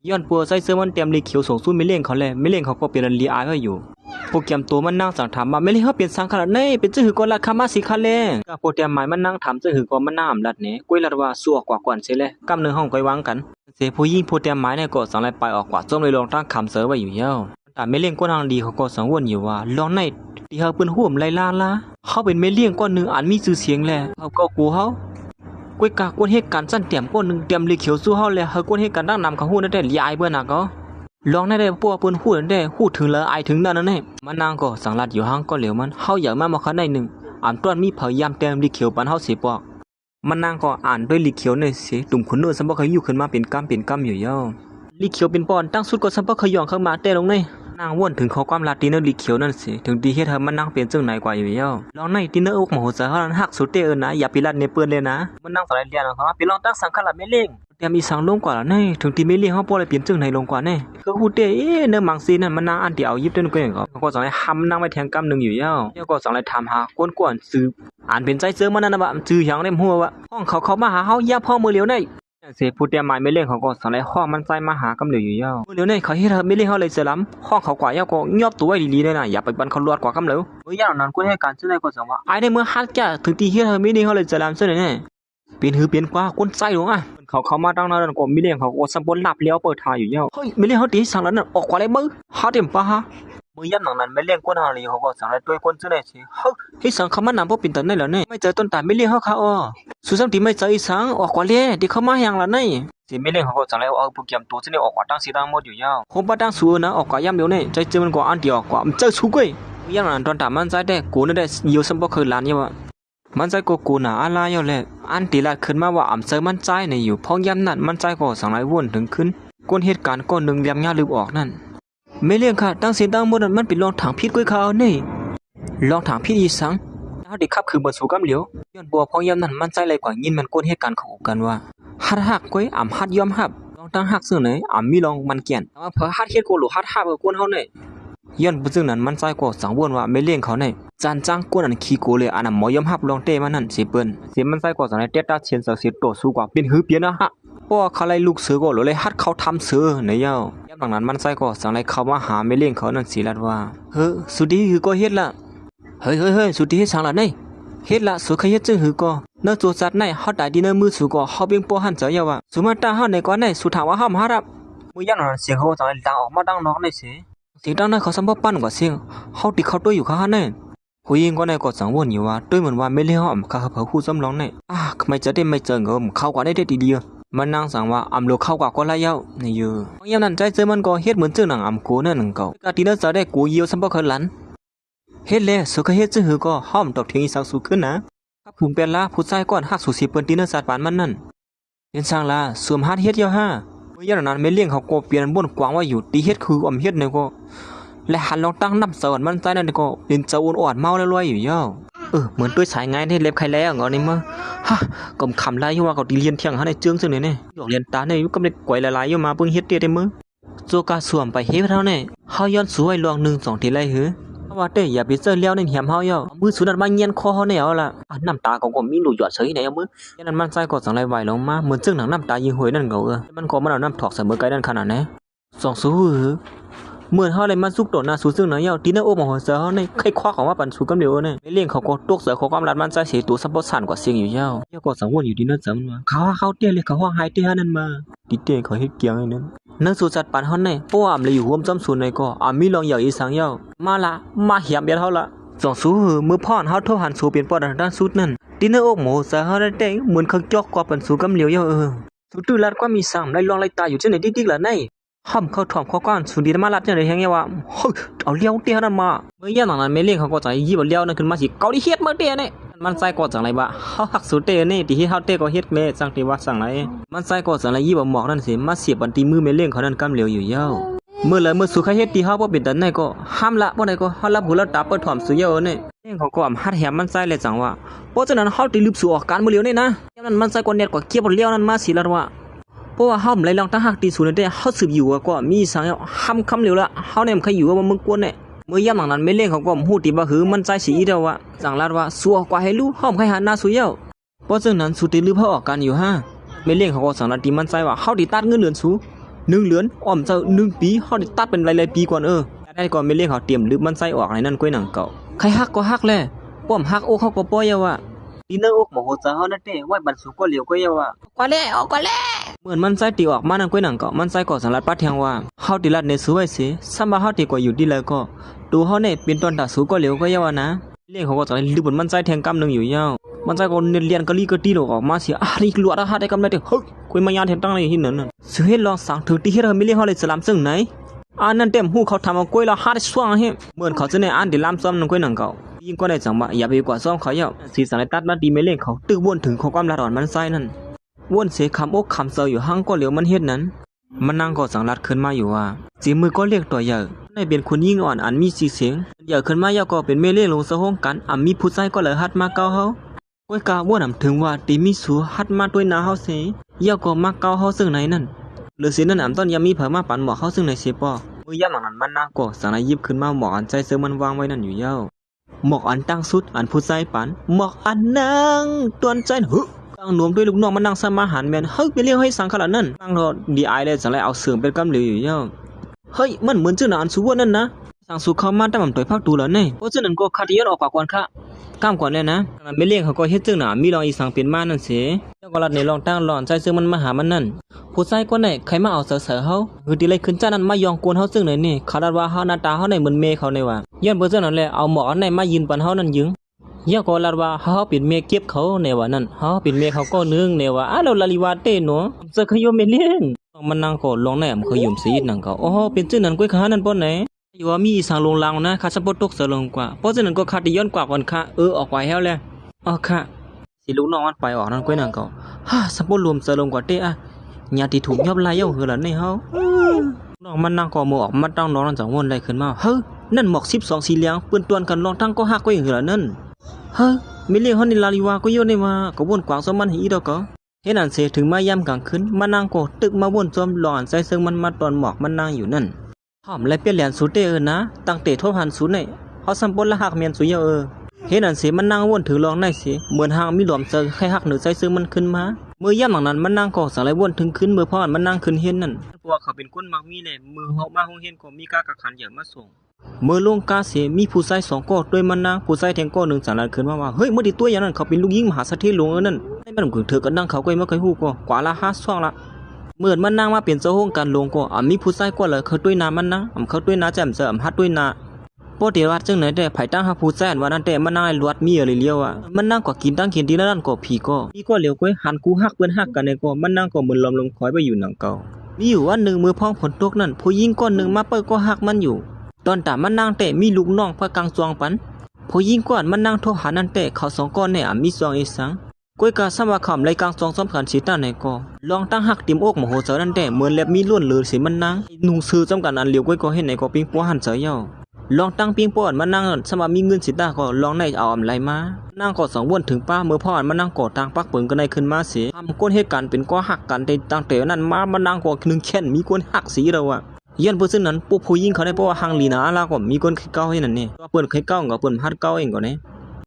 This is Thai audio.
ย้อนปัวใส่เสื้อมันเตรียมลีเขียวส่งสู้ไม่เลี้ยงเขาเลยไม่เลี้ยงเขาก็เป็นลีอายเขาอยู่โปรแกรมตัวมันนั่งสั่งถามมาไม่เลี้ยงเขาเปลี่ยนสังขารในเป็นจื้อหือก่อนละคามาสิคะเลยก็โปรแกรมหมายมันนั่งถามจื้อหือก่อนมันน้ำลัดเนี่ยกุ้ยลัดว่าสัวกว่าก่อนเสียเลยกำเนิดห้องก้อยวางกันเสียผู้ยิ่งโปรแกรมหมายเนี่ยก็สั่งไล่ไปออกกว่าจมเลยลองตั้งคำเสือไว้อยู่เย้าแต่ไม่เลี้ยงก้อนทางดีเขาก็สังวนอยู่ว่าลองในที่เขาเป็นห่วมไล่ล่าละเขาเป็นไม่เลี้ยงก้อนหนึ่งอ่านมีชื่อเสียงแหละเขาก็กูเขากุ้ยกากวนเหตุการณ์สั้นเตรียมก้อนหนึ่งเตรียมลีเขียวสู้เขาเลยเขากวนเหตุการณ์ตั้งนำเขาหูนั่นแต่ลีอายเบื่อหนักก็ลองได้ปัวเปิ้นหูนั่นได้หูถึงละอายถึงนั่นนั่นแหละมันนางก็สั่งลัดอยู่ห้างก็เหลียวมันเขาอยากมาคันในหนึ่งอ่านต้นมีพยายามเตรียมลีเขียวปันเขาเสียปอกมันนางก็อ่านด้วยลีเขียวในเสียตุ่มขุนนวลสัมปะเคยอยู่ขึ้นมาเป็นกำอยู่เย้าลีเขียวเป็นปอนตั้งสุดก็สัมปะเคยย่องเข้ามาเตะลงในนางว่นถึงข้อความลาตีเนอร์ลีเขียวนั่นสิถึงดีเฮ็ดเธอมันนางเปลี่ยนจึงไหนกว่าอยู่เย้าลองในตีเนอร์อกมโหสารหักสุดเตอนะอย่าไปลัดในเปื้อนเลยนะมันนางสลายเลียนเขาไปลองตั้งสังขารไม่เล่งเตรียมอีสังลงกว่าละแน่ถึงตีไม่เลี้ยงเขาปล่อยเปลี่ยนจึงไหนลงกว่าแน่คือฮูเตเนื้อมังซีนั่นมันนางอันเดียวยิบเต้นก็อย่างเขาก็สั่งให้ห้ำนางไปแทงกำหนึ่งอยู่เย้าแล้วก็สั่งให้ทำหากวนซื้ออ่านเป็นใจเสือมันนั่นนะบะจื้ออย่างเล่มหัววะห้องเขามาหาเขาย่าพ่อมือเหลียวในเสียผู้เตรียมหมายไม่เลี้ยงเขาก็สั่งให้ห้องมันใจมาหากำเหลียวอยู่เย้ามือเหลียวในเขาเฮ็ดไม่เลี้ยงเขาเลยเสือล้ำห้องเขากว่าเย้าก็ยอบตัวไว้ดีๆเลยนะอย่าไปบันเขาลวดกว่ากำเหลียวเมื่อย่านั้นก็ให้การช่วยก็สั่งว่าไอ้ในเมื่อฮักแกถึงตีเฮ็ดไม่เลี้ยงเขาเลยเสือล้ำเสือเนี่ยเปลี่ยนหือเปลี่ยนกว่าก้นใจหลวงอ่ะเขามาตั้งนานก็ไม่เลี้ยงเขาก็สมบูรณ์หลับเลี้ยวเปิดทางอยู่เย้าเฮ้ยไม่เลี้ยงเขาตีสั่งแล้วนั่นออกกว่าเลยมือหาเต็มปะฮะมือย่ำหนังนั้นไม่เลี้ยงก้นอะไรเขาก็สั่งเลยด้วยก้นเสือเนี่ยสิเฮ้ยให้สั่งเขามานำพวกปิ่นตันได้แล้วเนี่ยไม่เจอต้นตาไม่เลี้ยงเขาค่ะอ๋อสุดสัมทีไม่เจออีสังออกกว่าเลยที่เขามาอย่างละเนี่ยสิไม่เลี้ยงเขาก็สั่งเลยเอาโปรแกรมตัวเสนอออกกว่าตั้งสีตั้งหมดอยู่เย้าคงป้าตั้งสูนะออกกว่าย่ำเดียวเนี่ยใจเจอมันกว่าอันเดียวกว่ามันเจอสูงกว่ามือย่ำหนังตอนตามันใจได้กูนั่นได้เยี่ยวสมบูรณ์คือล้านเยอะมันใจกูหนาอะไรเยอะเลยอันตีละขึ้นมาว่าอ่ำเจอมันใจในอยู่พองย้ำนั่นมันใจก็สั่งไล่วนถึงขึ้นก้นเหตุการณ์ก้นหนึ่งเลี้ยงยาลืมออกนั่นไม่เลี้ยงค่ะตั้งเสียงตั้งหมดนั่นมันเป็นลองถางพิษกุ้ยเขาเนี่ยลองถางพิษอีสังเขาเด็กขับคือบนสู่กำเหลียวย้อนบัวพองย้ำนั่นมันใจเลยกว่ายินมันก้นเหตุการณ์เขากันว่าฮัดหักกุ้ยอ่ำฮัดยอมหับลองตั้งหักซึ่งไหนอ่ำมีลองมันเกี่ยนแต่ว่าเพอฮัดเฮ็ดโกหรือฮัดหับกับก้นเขาเนี่ยย้อนซึ่งนั้นมันใจก็สังวนว่าไม่เลี้ยงเขาเนี่ยจานจ้างก้นอันขี้โกเลยอันนั้นหมอยอมหับลองเตะมันนั่นสิเปิ้นเสียมันใจก็สังในเตะตาเชียนเสือเสียโตสู้กว่าเป็นหือเปียนะฮะเพราะว่าเขาไล่ลูกเสือก็เลยฮัดเขาทำเสือในเย้าย้ำหลังนั้นมันใจก็สังในเขามาหาไม่เลี้ยงเขานั่นสิลัดว่าเฮ้อสุดีคือก็เฮ็ดละเฮ้ยสุดีเฮ็ดสังละเนี่ยเฮ็ดละสุขเฮ็ดจึงหือก็เนื้อตัวสัตว์ในเฮาได้ดีเนื้อมือสู่ก็เฮาเบียงป้อหันเจอยาว่าสุมาตาเฮาในก่อนในสุถามว่าเฮามารับมือย่านนั้นเสียงเขาจังดังออกมาดังนอกในสิเสียงดังนั้นเขาสัมบ่ปั้นกว่าเสียงเฮาติเขาตัวอยู่ข้างในผู้หญิงก็ในก็สังวนอยู่ว่าด้วยเหมือนว่าไม่เลี้ยงเขาเผาคู่ซ้ำร้องในไม่จะได้ไม่เจอเงิมเข้ากว่าได้ดีๆมันนางสั่งว่าอำโลเข้ากว่าก็ละเย้านี่อยู่ยามนั้นใจเจอมันก็เฮ็ดเหมือนจึงหนังอำกูนั่นนึงเก่ากะติเนจะได้กูเยียวซ้ำบ่เคยหลันเฮ็ดแล้วสุขเฮ็ดจึงหือก็ห้อมตอกเถียงอีสังสูขึ้นนะครับผมเป็นละผู้ชายก่อนฮักสู่สิเปิ้นติเนสัตว์ปานมันนั่นเห็นสั่งละสวมฮัดเฮ็ดเยาห้าเมื่ออย่างนั้นไม่เลี้ยงเขาก็เปลี่ยนบนกว้างว่าอยู่ตีเฮ็ดคืออมเฮ็ดเนี่ยก็และหันลองตั้งน้ำเสวนมันใจนั่นก็เป็นเจ้าอ่อนเมาแล้วรวยอยู่เย้าเหมือนตัวสายงานที่เล็บใครแล้วงอนี่มั้งฮะก็คำไรอยู่ว่าเขาตีเรียนเที่ยงหาในเจืองซึ่งเนี่ยหยอกเรียนตาเนี่ยอยู่กำลังก๋วยหลายๆอยู่มาเพิ่งเฮ็ดเตี้ยได้มื้อโจกาสวมไปเฮ็ดเท่าเนี่ยเฮาย้อนสวยลอง1 2ทีไรหือว่าเต้อย่าไปเจอเลี้ยวในเหี่ยมเฮาเย้ามือสุนัดมาเงียนคอเฮาเนี่ยเอาล่ะน้ำตาก็มีหลุดหยอดเฉยไหนเอามือยันนั้นมันใจก็สังไรไหวลงมาเหมือนซึ่งหนังน้ำตายิงหวยนั่นก็มันก็มันเอาน้ำถอกเสมอไกลนั่นขนาดไหนสองสู้เหมือนเขาเลยมาซุกโดดหน้าสู้ซึ่งไหนเย้าตีหน้าอกมโหเสือเขาในใครคว้าของว่าปันสู้กำเดียวเนี่ยเลี้ยงเขาก็ตกเสือเขาความรัดมันใจเสียตัวซับซ้อนกว่าเสียงอยู่เย้าก็สังวนอยู่ดีนั่นจำว่าเขาเตี้ยเลยเขาห้องหายเตี้ยนั่นมาตีเตี้ยเขาเฮ็ดเกียงไอ้นั่นนักสู้จัดปันเขาเนี่ยป้อมเลยอยู่ร่วมจำสูนในก็มีลองอย่างอีสังเย้ามาเหี่ยมเบียดเขาละสองสู้มือพ่อนเขาโทรหันสู้เปลี่ยนปอดด้านสุดนั่นตีหน้าอกหมูเสือเขาได้เต้เหมือนเขาจอกกว่าปันสู้กำเดียวเย้าสุดตื้อลัดก็มีสั่งไล่ลองไล่ตาอยู่ที่ไหนติ๊กๆละในห้ามเขาถ่อมข้อก้อนสุดีมาลัดจังเลยแฮงเยาว่าเฮ้ยเอาเลี้ยวเตี้ยนั่นมาเมื่อย่าหลังนั้นไม่เลี้ยงเขาก็จะยีบเลี้ยวนั่นขึ้นมาสิเกาดิเฮ็ดเมื่อเตี้ยเนี่ยมันใจก็จังไรบ้าเขาหักสุดเตี้ยนี่ที่เฮาเตี้ยก็เฮ็ดแม่จังที่ว่าสั่งไรมันใจก็จังไรยีบหมอกนั่นสิมาเสียบบันตีมือไม่เลี้ยงเขานั่นกำเหลียวอยู่เย้าเมื่อสุขเฮ็ดที่เฮาบ่เป็นดันไหนก็ห้ามละบ่ได้ก็เฮารับหูรับตาเปิดถ่อมสุเยาเนี่ยเลี้ยงเขาก็หัดแหมมันใจเลยจังว่าเพราะฉะนั้นเฮาติลืบสู่ออกการมื้อเลี้ยวนี่นะยามนั้นมันใจก็เน็ตกว่าเก็บเลี้ยวนั่นมาสิละว่าเพราะว่าเฮาไหลลองตั้งหักตีศูนย์ได้เฮาสืบอยู่ก็มีสังห้ำคำเหลียวละเฮาเนี่ยมันเคยอยู่ว่ามึงกวนเนี่ยเมื่อยามหลังนั้นไม่เล่นเขาก็ฮู้ติบ่หือมันใจสิอีเด้อว่าจังลาดว่าสัวกว่าให้รู้เฮาใครหาหน้าสุเยาเพราะฉะนั้นสุติลือเฮาออกกันอยู่ฮะไม่เล่นเขาก็สังลาดที่มันใจว่าเฮาติตัดเงินเดือนสู 1เดือนอ้อมเจ้า1ปีเฮาได้ตัดเป็นหลายๆปีก่อนได้ก่อนไม่เรียกเขาเตรียมลืบมันใส่ออกในนั้นก้อยหนังเก่าใครฮักก็ฮักแหละป้อมฮักอกเขาก็ป้อยว่าดินเนอร์อกหมอโหจะเฮานั่นเต้ไว้บรรสุก็เหลียวก็ยาว่าก็แลออกก็แลเหมือนมันใส่ตีออกมานั่นก้อยหนังเก่ามันใส่ก็สารพัดเทียงว่าเฮาติลัดในสู้ไว้สิซัมบาเฮาติก็อยู่ดีแล้วก็ดูเฮาเนี่ยเป็นตอนตาสู้ก็เหลียวก็ยาว่านะเรื่องเขาก็จะลืบบนมันใส่แทงกำนึงอยู่ยาวมันใส่ก็เรียนกะลีกะตีออกมาเสียนี่ลวดหาได้กำไรเด้เฮ้ยคุยมายานเห็นตั้งเลยที่นั่นน่ะซื้อให้ลองสั่งถึงที่เฮ็ดให้มีเรื่องเฮาเลยสลามซึ่งไหนอันนั้นเต็มหูเขาทำเอากล้วยละ5ได้สว่างเฮเหมือนเขาจะในอันเดลามซ้อมนั่นกล้วยหนังเก่ายิ่งก็ได้จังว่าอย่าไปกว่าซ้อมเขาเยาสีสันตัดมาดีไม่เล่นเขาตึกวนถึงความละร้อนมันใส่นั่นวนเสคำอกคำเซออยู่ห้างก็เหลียวมันเฮ็ดนั้นมันนั่งก็สังลัดขึ้นมาอยู่ว่าสีมือก็เรียกตัวใหญ่ในเป็นคนยิ่งอ่อนอันมีสีเสียงใหญ่ขึ้นมาเยาก็เป็นเมเล่ลงสะห้องกันมีผู้ชายก็เลยฮัดมาเกาเฮาก้อยกาว่านำถึงว่าตีมีสูฮัดมาด้วยนาเฮาเสเยาก็มาเกาเฮาซึ่งไหนนั่นหรือสินั่นต้นยามีเผอมาปั่นหมอกเฮาซึ่งไหนเสียปอมือย่ำหลังนั้นมันนั่งก็สังยิบขึ้นมาหมอกอันใจเสือมันวางไว้นั่นอยู่เย้าหมอกอันตั้งสุดอันผู้ใจปันหมอกอันนั่งตวนใจฮึตั้งหนวมด้วยลูกน้องมันนั่งสมาหารแมนเฮ้ยไปเรียกให้สังขารนั่นตั้งรอดีไอเลยสังเลยเอาเสื่อมเป็นกำเหลวอยู่เย้าเฮ้ยมันเหมือนชื่อหนานสูวนั่นนะสังสุเข้ามาตั้งมันต่อยพักดูแล้วเนี่ยเพราะฉะนั้นก็ขัดย้อนออกปากก่อนค่ะก้ามก่อนเลยนะไม่เรียกเขาก็เฮ็ดจึงหนามีรองอีสังเป็นมานั่นเสียเจ้าก็รัดในรองตั้งหลอนใจซึ่งมันมาหามันนั่นผู้ชายคนไหนใครมาเอาเสือเฮาคือดีเลยขึ้นจ้านั้นมายองกวนเฮาซึ่งไหนนี่เขาดัดว่าเฮาหน้าตาเฮาในเหมือนเมเขาในว่าย้อนเบอร์เจ้านั่นแหละเอาหมอกอันไหนมายืนปันเฮานั่นยึงย่าก็รัดว่าเฮาเป็นเมเก็บเขาในว่านั่นเฮาเป็นเมเขาก็นึงในว่าเราลาลิวาเต้เนาะเสือขยมไม่เล่นมันนั่งก็ลองในขยมสีนั่งก็โอ้เป็นชื่อนั้นก้อยขานั่นป้อนไหนอยู่ว่ามีสังลงลางนะข้าสะปตกเสือลงกว่าเพราะฉะนั้นก็ขัดย้อนกว่าก่อนค่ะออกไปแล้วแหละค่ะสิลูกน้องมันไปออกนั่นก้อยนั่งก็สะปตรวมเสือลงกว่าเต้ญาติถูกยอบไล่เย้าหือละในเฮาน้องมันนั่งก็มือออกมาตั้งน้องนั่นจังวนไล่ขึ้นมาเฮ้ยนั่นหมอก12สีเหลียงปืนตวนกันลองตั้งก็ฮักก็อย่างหือละนั่นเฮ้ยไม่เลี้ยงเฮานี่ลาลิวาก็โยนได้มาก็วนกวางซอมมันหีดอกก็เฮ็ดอันเสถึงมายามกลางคืนมานั่งก็ตึกมาวนจอมหลอนใส่ซึ่งมันมาตอนหมอกมันนั่งอยู่นั่นหอมและเปลี่ยนเหรียญสูเตนะตั้งเตะทบหันสูในเฮาสัมปนละหักเมียนสูเยอะเฮ็ดอันเสมันนั่งวนถือรองในเสเหมือนหางมีหลอมเจอใครหักหรือใส่ซึ่งมันขึ้นมามือย่ำหลังนั้นมันนั่งก่อสังไรวนถึงขึ้นมือพ่อมันนั่งขึ้นเฮ็ดนั่นเพราะว่าเขาเป็นคนมักมีแหละมือเฮามาห้องเฮ็ดก็มีกากะขันเยอะมาส่งมือลงกาเสมีผู้ชาย2ก็ด้วยมันนั่งผู้ชายแทงก็1สังไรขึ้นมาว่าเฮ้ยมื้อที่ตัวอย่างนั้นเขาเป็นลูกหญิงมหาเศรษฐีหลวงนั่นให้มันกึ่งเถอกันนั่งเขาก็ไม่เคยฮู้ก็กว่าละ5ช่องละเมื่อมันนั่งมาเป็นเจ้าห้องการลงก็มีผู้ชายก็เลยเขาด้วยนามันนั่งเขาด้วยนาแจ่มเสริมฮัดด้วยนาปกติว่าจังไหนแต่ไผตั้งหาผู้แสนว่านั่นแต่มันนั่งไอ้ลวดมีอะไรเลี้ยวมันนั่งก็กินตั้งกินดีแล้วนั่นก็ผีก็เหลียวก้อยหันกูฮักเปิ้นฮักกันในก็มันนั่งก็เหมือนลมคอยไปอยู่หนังเก่ามีอยู่วันหนึ่งมือพ้องฝนตกนั่นผู้หญิงก้อนหนึ่งมาเปิ้ก็ฮักมันอยู่ตอนตามันนั่งแต่มีลูกน้องพระกลางจวงปันผู้หญิงก้อนมันนั่งโทรหานั่นแต่เขา2ก้อนเนี่ยมี2อีสังก้อยกาสมาคำรายกลางจองสำคัญสิต้าในก็ลองตั้งฮักติมอกมโหเสนั่นแต่เหมือนแลบมีล้วนเหลือสิมันนั่งนุ่งซื้อจำกันอันเหลียวก้อยก็เห็นในก็ปิ้งปัวหันเสยเย้าลองตั้งปิ้งป้อนมานั่งสมามีเงินสิตาก็ลองในเอาอำไรมานั่งก็2วนถึงป้าเมื่อพ่อมานั่งก่อตั้งปักเปิงก็ได้ขึ้นมาเสียทำก้นเหตุการณ์เป็นก็หักกันแต่ตั้งแต่นั้นมานั่งก็1แค่นมีคนหักสีเรายันเพื่อนนั้นผู้หญิงเขาได้เพราะว่าหังลีนาแล้วก็มีคนเคยเก้าให้นั่นนี่ตัวเปิ้นเคยเก้ากับเปิ้นฮัดเก้าเองก็เนี่ย